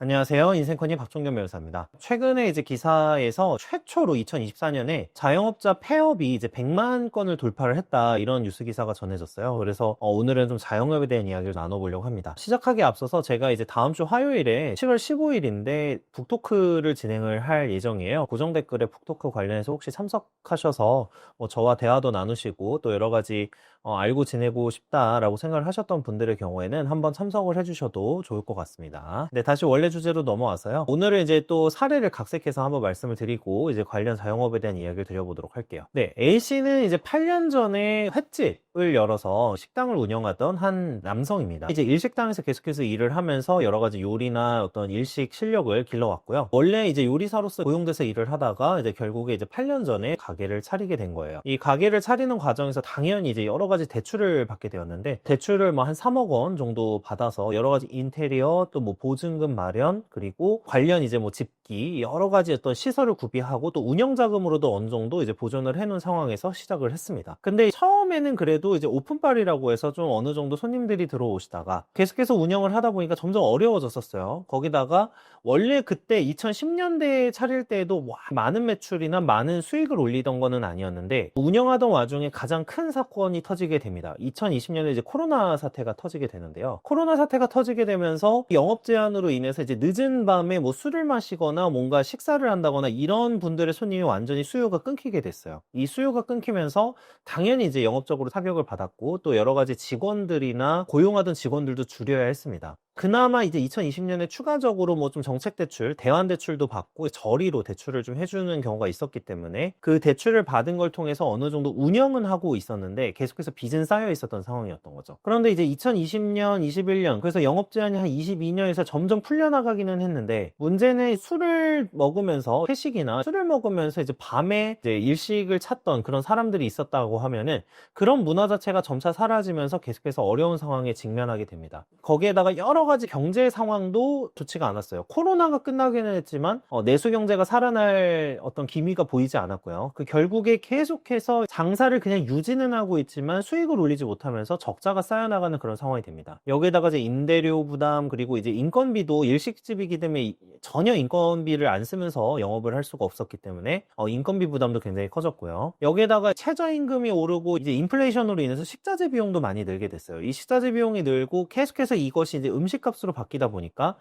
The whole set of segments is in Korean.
안녕하세요. 인생코니 박종겸 변호사입니다. 최근에 이제 기사에서 최초로 2024년에 자영업자 폐업이 이제 100만 건을 돌파를 했다, 이런 뉴스 기사가 전해졌어요. 그래서 오늘은 좀 자영업에 대한 이야기를 나눠보려고 합니다. 시작하기에 앞서서 제가 이제 다음 주 화요일에 7월 15일인데 북토크를 진행을 할 예정이에요. 고정 댓글에 북토크 관련해서 혹시 참석하셔서 저와 대화도 나누시고 또 여러 가지 알고 지내고 싶다라고 생각을 하셨던 분들의 경우에는 한번 참석을 해주셔도 좋을 것 같습니다. 네, 다시 원래 주제로 넘어와서요. 오늘은 이제 또 사례를 각색해서 한번 말씀을 드리고 이제 관련 자영업에 대한 이야기를 드려보도록 할게요. 네, A씨는 이제 8년 전에 횟집을 열어서 식당을 운영하던 한 남성입니다. 이제 일식당에서 계속해서 일을 하면서 여러 가지 요리나 어떤 일식 실력을 길러왔고요. 원래 이제 요리사로서 고용돼서 일을 하다가 이제 결국에 이제 8년 전에 가게를 차리게 된 거예요. 이 가게를 차리는 과정에서 당연히 이제 여러 가지 대출을 받게 되었는데, 대출을 뭐 한 3억 원 정도 받아서 여러 가지 인테리어, 또 뭐 보증금 마련, 그리고 관련 이제 뭐 집기, 여러 가지 어떤 시설을 구비하고 또 운영 자금으로도 어느 정도 이제 보존을 해놓은 상황에서 시작을 했습니다. 근데 처음에는 그래도 이제 오픈바리라고 해서 좀 어느 정도 손님들이 들어오시다가 계속해서 운영을 하다 보니까 점점 어려워졌었어요. 거기다가 원래 그때 2010년대에 차릴 때에도 많은 매출이나 많은 수익을 올리던 거는 아니었는데, 운영하던 와중에 가장 큰 사건이 터지게 됩니다. 2020년에 이제 코로나 사태가 터지게 되는데요. 코로나 사태가 터지게 되면서 영업 제한으로 인해서 이제 늦은 밤에 뭐 술을 마시거나 뭔가 식사를 한다거나 이런 분들의 손님이 완전히 수요가 끊기게 됐어요. 이 수요가 끊기면서 당연히 이제 영업적으로 타격을 받았고, 또 여러 가지 직원들이나 고용하던 직원들도 줄여야 했습니다. 그나마 이제 2020년에 추가적으로 뭐 좀 정책 대출, 대환 대출도 받고 저리로 대출을 좀 해주는 경우가 있었기 때문에 그 대출을 받은 걸 통해서 어느 정도 운영은 하고 있었는데 계속해서 빚은 쌓여 있었던 상황이었던 거죠. 그런데 이제 2020년, 21년, 그래서 영업 제한이 한 22년에서 점점 풀려나가기는 했는데, 문제는 술을 먹으면서, 회식이나 술을 먹으면서 이제 밤에 이제 일식을 찾던 그런 사람들이 있었다고 하면은 그런 문화 자체가 점차 사라지면서 계속해서 어려운 상황에 직면하게 됩니다. 거기에다가 여러 가지 경제 상황도 좋지가 않았어요. 코로나가 끝나기는 했지만 내수 경제가 살아날 어떤 기미가 보이지 않았고요. 그 결국에 계속해서 장사를 그냥 유지는 하고 있지만 수익을 올리지 못하면서 적자가 쌓여나가는 그런 상황이 됩니다. 여기에다가 이제 임대료 부담, 그리고 이제 인건비도 일식집이기 때문에 전혀 인건비를 안 쓰면서 영업을 할 수가 없었기 때문에 인건비 부담도 굉장히 커졌고요. 여기에다가 최저임금이 오르고 이제 인플레이션으로 인해서 식자재 비용도 많이 늘게 됐어요. 이 식자재 비용이 늘고 계속해서 이것이 이제 음식값으로 바뀌다 보니까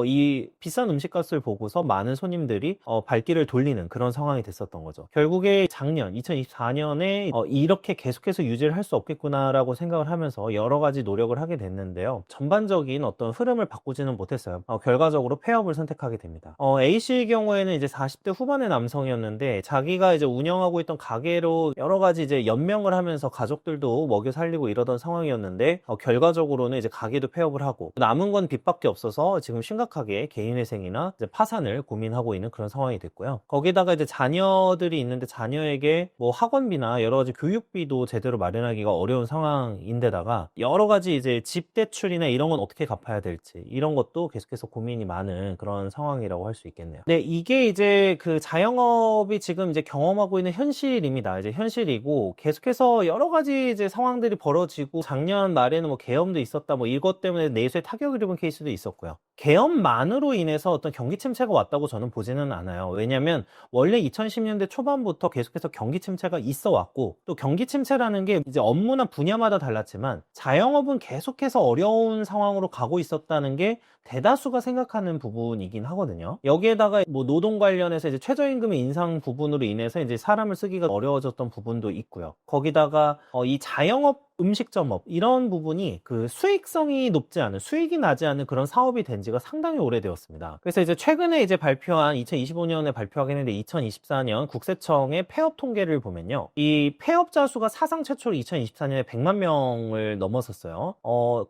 이 비싼 음식값을 보고서 많은 손님들이 발길을 돌리는 그런 상황이 됐었던 거죠. 결국에 작년 2024년에 이렇게 계속해서 유지를 할 수 없겠구나라고 생각을 하면서 여러 가지 노력을 하게 됐는데요. 전반적인 어떤 흐름을 바꾸지는 못했어요. 결과적으로 폐업을 선택하게 됩니다. A씨의 경우에는 이제 40대 후반의 남성이었는데, 자기가 이제 운영하고 있던 가게로 여러 가지 이제 연명을 하면서 가족들도 먹여 살리고 이러던 상황이었는데, 결과적으로는 이제 가게도 폐업을 하고 남은 건 빚밖에 없어서 지금 심각하게 개인회생이나 이제 파산을 고민하고 있는 그런 상황이 됐고요. 거기다가 이제 자녀들이 있는데 자녀에게 뭐 학원비나 여러 가지 교육비도 제대로 마련하기가 어려운 상황인데다가 여러 가지 이제 집 대출이나 이런 건 어떻게 갚아야 될지, 이런 것도 계속해서 고민이 많은 그런 상황이라고 할 수 있겠네요. 네, 이게 이제 그 자영업이 지금 이제 경험하고 있는 현실입니다. 이제 현실이고, 계속해서 여러 가지 이제 상황들이 벌어지고, 작년 말에는 뭐 계엄도 있었다, 뭐 이것 때문에 내수에 타격을 입은 케이스도 있었고요. 계엄만으로 인해서 어떤 경기 침체가 왔다고 저는 보지는 않아요. 왜냐면 원래 2010년대 초반부터 계속해서 경기 침체가 있어 왔고, 또 경기 침체라는 게 이제 업무나 분야마다 달랐지만 자영업은 계속해서 어려운 상황으로 가고 있었다는 게 대다수가 생각하는 부분이긴 하거든요. 여기에다가 뭐 노동 관련해서 이제 최저임금의 인상 부분으로 인해서 이제 사람을 쓰기가 어려워졌던 부분도 있고요. 거기다가 이 자영업 음식점업 이런 부분이 그 수익성이 높지 않은, 수익이 나지 않은 그런 사업이 된 지가 상당히 오래되었습니다. 그래서 이제 최근에 이제 발표한 2025년에 발표하긴 했는데 2024년 국세청의 폐업 통계를 보면요, 이 폐업자 수가 사상 최초로 2024년에 100만 명을 넘어섰어요.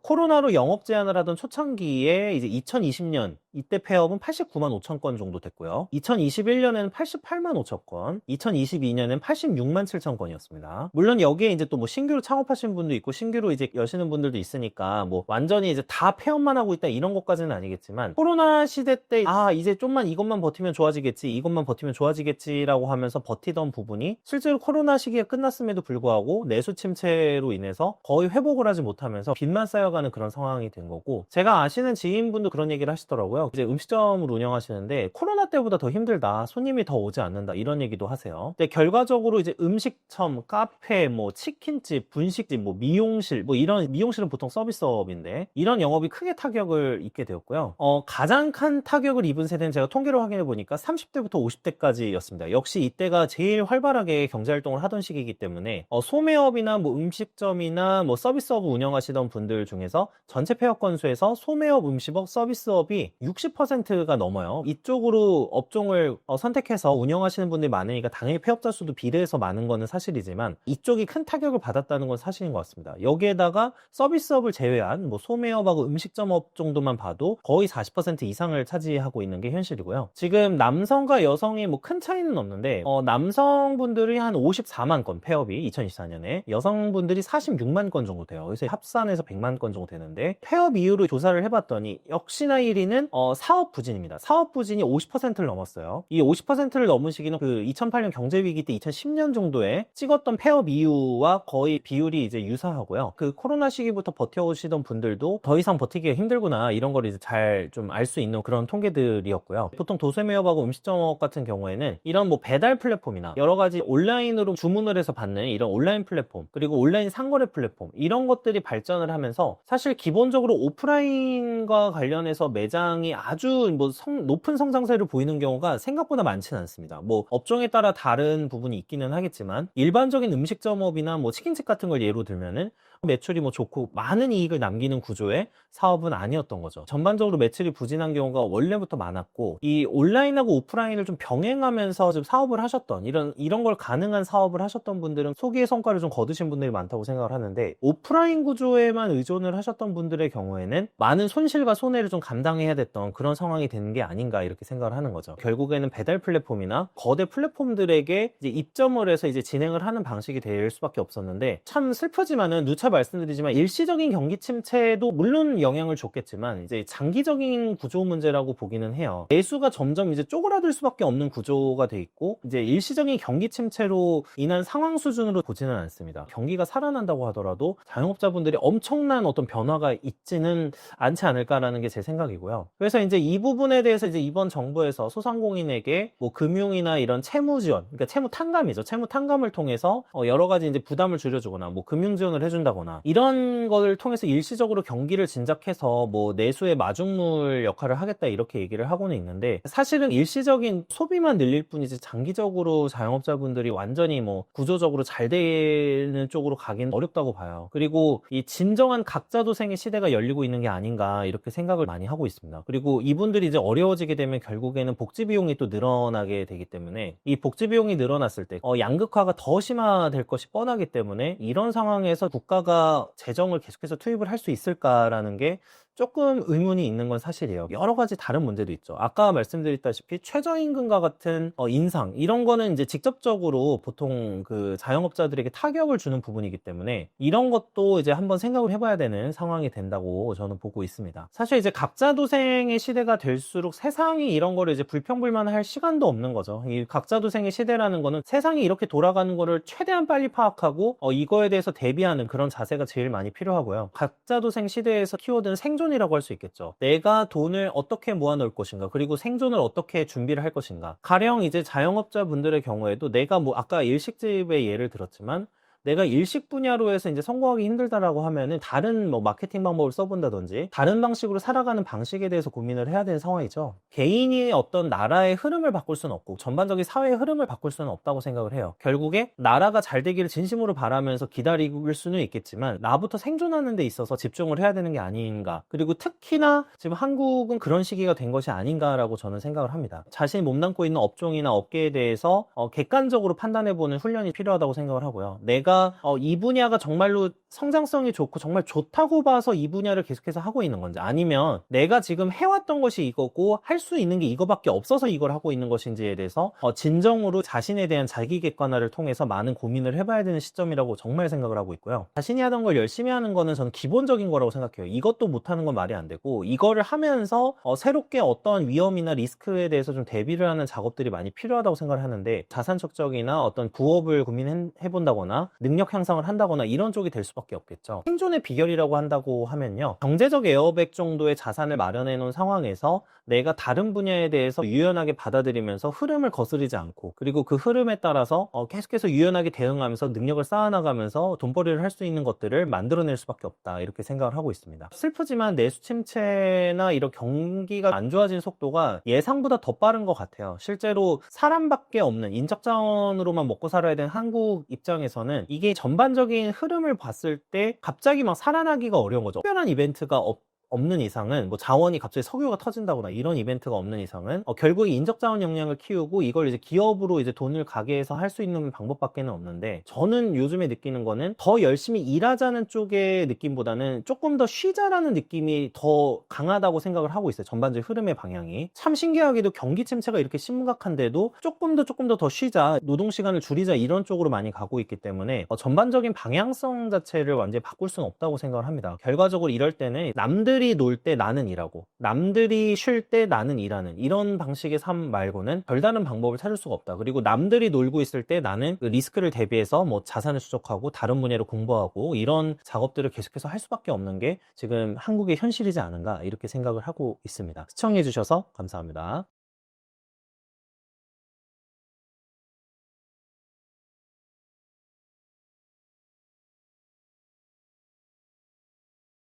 코로나로 영업 제한을 하던 초창기에 이제 2020년 이때 폐업은 89만 5천 건 정도 됐고요. 2021년에는 88만 5천 건, 2022년에는 86만 7천 건이었습니다. 물론 여기에 이제 또 뭐 신규로 창업하신 분도 있고 신규로 이제 여시는 분들도 있으니까 뭐 완전히 이제 다 폐업만 하고 있다 이런 것까지는 아니겠지만, 아니겠지만 코로나 시대 때 이제 좀만 이것만 버티면 좋아지겠지, 이것만 버티면 좋아지겠지라고 하면서 버티던 부분이 실제로 코로나 시기가 끝났음에도 불구하고 내수 침체로 인해서 거의 회복을 하지 못하면서 빚만 쌓여가는 그런 상황이 된 거고, 제가 아시는 지인분도 그런 얘기를 하시더라고요. 이제 음식점을 운영하시는데 코로나 때보다 더 힘들다, 손님이 더 오지 않는다, 이런 얘기도 하세요. 근데 결과적으로 이제 음식점, 카페, 뭐 치킨집, 분식집, 뭐 미용실, 뭐 이런, 미용실은 보통 서비스업인데 이런 영업이 크게 타격을 입게 되었고요. 가장 큰 타격을 입은 세대는 제가 통계를 확인해 보니까 30대부터 50대까지였습니다. 역시 이때가 제일 활발하게 경제활동을 하던 시기이기 때문에 소매업이나 뭐 음식점이나 뭐 서비스업을 운영하시던 분들 중에서 전체 폐업 건수에서 소매업, 음식업, 서비스업이 60%가 넘어요. 이쪽으로 업종을 선택해서 운영하시는 분들이 많으니까 당연히 폐업자 수도 비례해서 많은 거는 사실이지만 이쪽이 큰 타격을 받았다는 건 사실인 것 같습니다. 여기에다가 서비스업을 제외한 뭐 소매업하고 음식점업 정도만 봐도 거의 40% 이상을 차지하고 있는 게 현실이고요. 지금 남성과 여성이 뭐 큰 차이는 없는데 남성분들이 한 54만 건 폐업이 2024년에, 여성분들이 46만 건 정도 돼요. 그래서 합산해서 100만 건 정도 되는데, 폐업 이후로 조사를 해봤더니 역시나 1위는 사업 부진입니다. 사업 부진이 50%를 넘었어요. 이 50%를 넘은 시기는 그 2008년 경제위기 때 2010년 정도에 찍었던 폐업 이유와 거의 비율이 이제 유사하고요. 그 코로나 시기부터 버텨오시던 분들도 더 이상 버티기가 힘들구나, 이런 걸 이제 잘 좀 알 수 있는 그런 통계들이었고요. 보통 도소매업하고 음식점업 같은 경우에는 이런 뭐 배달 플랫폼이나 여러 가지 온라인으로 주문을 해서 받는 이런 온라인 플랫폼, 그리고 온라인 상거래 플랫폼, 이런 것들이 발전을 하면서 사실 기본적으로 오프라인과 관련해서 매장이 아주 뭐 높은 성장세를 보이는 경우가 생각보다 많지는 않습니다. 뭐 업종에 따라 다른 부분이 있기는 하겠지만 일반적인 음식점업이나 뭐 치킨집 같은 걸 예로 들면은 매출이 뭐 좋고 많은 이익을 남기는 구조의 사업은 아니었던 거죠. 전반적으로 매출이 부진한 경우가 원래부터 많았고, 이 온라인하고 오프라인을 좀 병행하면서 좀 사업을 하셨던 이런 걸 가능한 사업을 하셨던 분들은 소기의 성과를 좀 거두신 분들이 많다고 생각을 하는데, 오프라인 구조에만 의존을 하셨던 분들의 경우에는 많은 손실과 손해를 좀 감당해야 됐던 그런 상황이 되는 게 아닌가, 이렇게 생각을 하는 거죠. 결국에는 배달 플랫폼이나 거대 플랫폼들에게 이제 입점을 해서 이제 진행을 하는 방식이 될 수밖에 없었는데, 참 슬프지만은 누차 말씀드리지만 일시적인 경기 침체도 물론 영향을 줬겠지만 이제 장기적인 구조 문제라고 보기는 해요. 내수가 점점 이제 쪼그라들 수밖에 없는 구조가 돼 있고, 이제 일시적인 경기 침체로 인한 상황 수준으로 보지는 않습니다. 경기가 살아난다고 하더라도 자영업자분들이 엄청난 어떤 변화가 있지는 않지 않을까라는 게 제 생각이고요. 그래서 이제 이 부분에 대해서 이제 이번 정부에서 소상공인에게 뭐 금융이나 이런 채무 지원, 그러니까 채무 탕감이죠. 채무 탕감을 통해서 여러 가지 이제 부담을 줄여주거나 뭐 금융 지원을 해준다거나 이런 걸 통해서 일시적으로 경기를 진작해서 뭐 내수의 마중물 역할을 하겠다, 이렇게 얘기를 하고는 있는데, 사실은 일시적인 소비만 늘릴 뿐이지 장기적으로 자영업자분들이 완전히 뭐 구조적으로 잘 되는 쪽으로 가긴 어렵다고 봐요. 그리고 이 진정한 각자 도생의 시대가 열리고 있는 게 아닌가, 이렇게 생각을 많이 하고 있습니다. 그리고 이분들이 이제 어려워지게 되면 결국에는 복지 비용이 또 늘어나게 되기 때문에, 이 복지 비용이 늘어났을 때 양극화가 더 심화될 것이 뻔하기 때문에 이런 상황에서 국가가 재정을 계속해서 투입을 할 수 있을까라는 게 조금 의문이 있는 건 사실이에요. 여러 가지 다른 문제도 있죠. 아까 말씀드렸다시피 최저임금과 같은 인상, 이런 거는 이제 직접적으로 보통 그 자영업자들에게 타격을 주는 부분이기 때문에 이런 것도 이제 한번 생각을 해봐야 되는 상황이 된다고 저는 보고 있습니다. 사실 이제 각자 도생의 시대가 될수록 세상이 이런 거를 이제 불평불만할 시간도 없는 거죠. 이 각자 도생의 시대라는 거는 세상이 이렇게 돌아가는 거를 최대한 빨리 파악하고 이거에 대해서 대비하는 그런 자세가 제일 많이 필요하고요. 각자 도생 시대에서 키워드는 생존이라고 할 수 있겠죠. 내가 돈을 어떻게 모아놓을 것인가, 그리고 생존을 어떻게 준비를 할 것인가. 가령 이제 자영업자분들의 경우에도 내가 뭐 아까 일식집의 예를 들었지만, 내가 일식 분야로 해서 이제 성공하기 힘들다라고 하면은 다른 뭐 마케팅 방법을 써본다든지 다른 방식으로 살아가는 방식에 대해서 고민을 해야 되는 상황이죠. 개인이 어떤 나라의 흐름을 바꿀 수는 없고 전반적인 사회의 흐름을 바꿀 수는 없다고 생각을 해요. 결국에 나라가 잘 되기를 진심으로 바라면서 기다릴 수는 있겠지만 나부터 생존하는 데 있어서 집중을 해야 되는 게 아닌가. 그리고 특히나 지금 한국은 그런 시기가 된 것이 아닌가라고 저는 생각을 합니다. 자신이 몸담고 있는 업종이나 업계에 대해서 객관적으로 판단해보는 훈련이 필요하다고 생각을 하고요. 내가 내가 이 분야가 정말로 성장성이 좋고 정말 좋다고 봐서 이 분야를 계속해서 하고 있는 건지, 아니면 내가 지금 해왔던 것이 이거고 할 수 있는 게 이거밖에 없어서 이걸 하고 있는 것인지에 대해서 진정으로 자신에 대한 자기 객관화를 통해서 많은 고민을 해봐야 되는 시점이라고 정말 생각을 하고 있고요. 자신이 하던 걸 열심히 하는 거는 저는 기본적인 거라고 생각해요. 이것도 못하는 건 말이 안 되고, 이거를 하면서 새롭게 어떤 위험이나 리스크에 대해서 좀 대비를 하는 작업들이 많이 필요하다고 생각을 하는데, 자산 축적이나 어떤 부업을 고민해본다거나 능력 향상을 한다거나 이런 쪽이 될 수밖에 없겠죠. 생존의 비결이라고 한다고 하면요, 경제적 에어백 정도의 자산을 마련해 놓은 상황에서 내가 다른 분야에 대해서 유연하게 받아들이면서 흐름을 거스르지 않고, 그리고 그 흐름에 따라서 계속해서 유연하게 대응하면서 능력을 쌓아나가면서 돈벌이를 할 수 있는 것들을 만들어낼 수밖에 없다, 이렇게 생각을 하고 있습니다. 슬프지만 내수 침체나 이런 경기가 안 좋아진 속도가 예상보다 더 빠른 것 같아요. 실제로 사람밖에 없는 인적자원으로만 먹고 살아야 되는 한국 입장에서는 이게 전반적인 흐름을 봤을 때 갑자기 막 살아나기가 어려운 거죠. 특별한 이벤트가 없는 이상은, 뭐 자원이 갑자기 석유가 터진다거나 이런 이벤트가 없는 이상은 결국에 인적자원 역량을 키우고 이걸 이제 기업으로 이제 돈을 가게 해서 할 수 있는 방법밖에는 없는데, 저는 요즘에 느끼는 거는 더 열심히 일하자는 쪽의 느낌보다는 조금 더 쉬자라는 느낌이 더 강하다고 생각을 하고 있어요. 전반적인 흐름의 방향이. 참 신기하게도 경기 침체가 이렇게 심각한데도 조금 더 쉬자, 노동 시간을 줄이자, 이런 쪽으로 많이 가고 있기 때문에 전반적인 방향성 자체를 완전히 바꿀 수는 없다고 생각을 합니다. 결과적으로 이럴 때는 남들이 놀 때 나는 일하고 남들이 쉴 때 나는 일하는 이런 방식의 삶 말고는 별다른 방법을 찾을 수가 없다. 그리고 남들이 놀고 있을 때 나는 그 리스크를 대비해서 뭐 자산을 수적하고 다른 분야로 공부하고 이런 작업들을 계속해서 할 수밖에 없는 게 지금 한국의 현실이지 않은가, 이렇게 생각을 하고 있습니다. 시청해 주셔서 감사합니다.